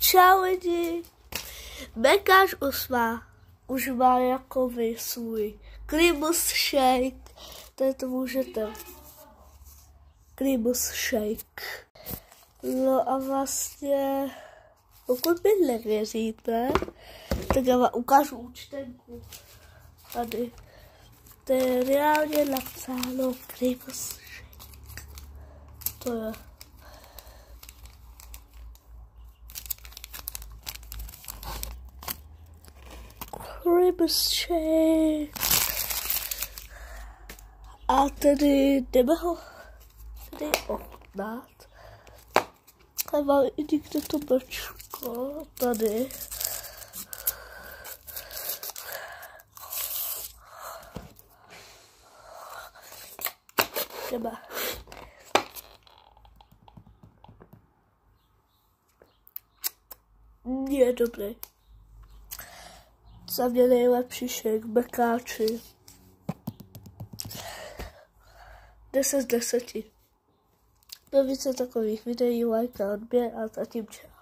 Čau lidi, Mekáč už má jako vy svůj Grimace shake, tady to můžete, Grimace shake. No a vlastně, pokud mi nevěříte, tak já vám ukážu účtenku. Tady, to je reálně napsáno Grimace shake. To je. Grimace shake. A tedy jdeme ho tady ochutnat. A mám i někde to brčko tady. Jdeme. Je dobrý. Za mě nejlepší shake Mekáči. 10 z 10. Do více takových videí, like a odběr a zatím čau.